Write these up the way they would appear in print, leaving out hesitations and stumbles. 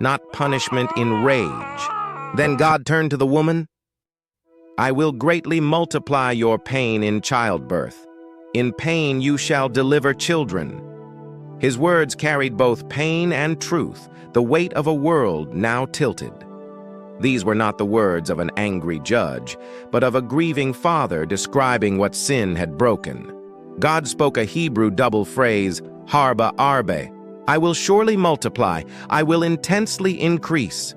not punishment in rage. Then God turned to the woman, "I will greatly multiply your pain in childbirth. In pain you shall deliver children." His words carried both pain and truth, the weight of a world now tilted. These were not the words of an angry judge, but of a grieving father describing what sin had broken. God spoke a Hebrew double phrase, harba arbe, "I will surely multiply, I will intensely increase,"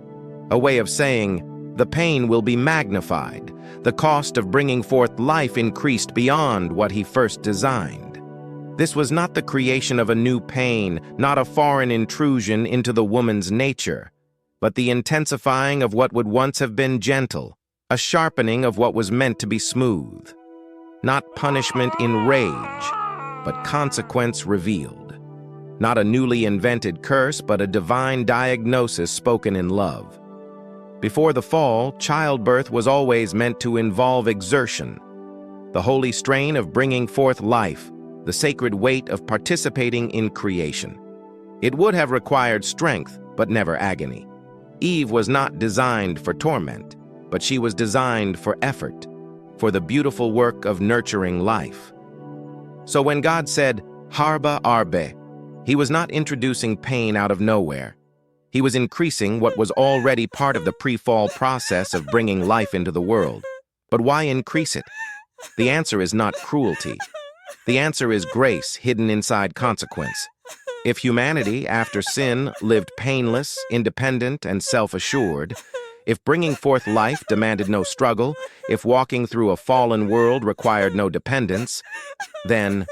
a way of saying, the pain will be magnified, the cost of bringing forth life increased beyond what he first designed. This was not the creation of a new pain, not a foreign intrusion into the woman's nature, but the intensifying of what would once have been gentle, a sharpening of what was meant to be smooth. Not punishment in rage, but consequence revealed. Not a newly invented curse, but a divine diagnosis spoken in love. Before the fall, childbirth was always meant to involve exertion, the holy strain of bringing forth life, the sacred weight of participating in creation. It would have required strength, but never agony. Eve was not designed for torment, but she was designed for effort, for the beautiful work of nurturing life. So when God said, "Harba arbe," he was not introducing pain out of nowhere. He was increasing what was already part of the pre-fall process of bringing life into the world. But why increase it? The answer is not cruelty. The answer is grace hidden inside consequence. If humanity, after sin, lived painless, independent, and self-assured, if bringing forth life demanded no struggle, if walking through a fallen world required no dependence, then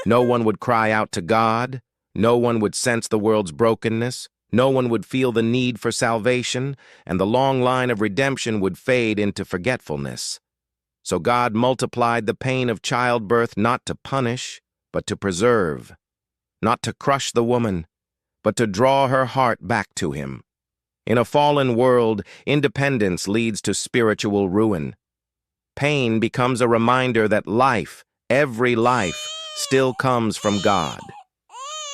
no one would cry out to God, no one would sense the world's brokenness, no one would feel the need for salvation, and the long line of redemption would fade into forgetfulness. So God multiplied the pain of childbirth not to punish, but to preserve, not to crush the woman, but to draw her heart back to him. In a fallen world, independence leads to spiritual ruin. Pain becomes a reminder that life, every life, still comes from God.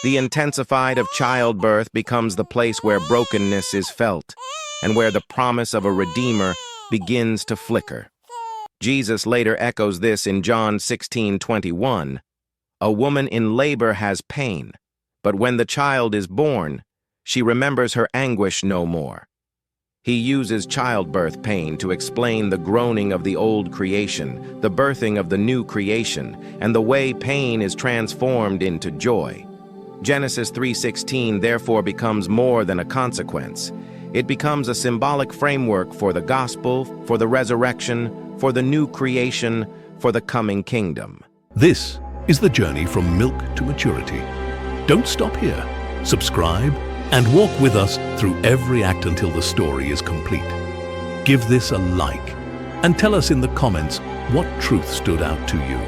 The intensified of childbirth becomes the place where brokenness is felt and where the promise of a Redeemer begins to flicker. Jesus later echoes this in John 16:21. A woman in labor has pain, but when the child is born, she remembers her anguish no more. He uses childbirth pain to explain the groaning of the old creation, the birthing of the new creation, and the way pain is transformed into joy. Genesis 3:16 therefore becomes more than a consequence. It becomes a symbolic framework for the gospel, for the resurrection, for the new creation, for the coming kingdom. This is the journey from milk to maturity. Don't stop here. Subscribe and walk with us through every act until the story is complete. Give this a like and tell us in the comments what truth stood out to you.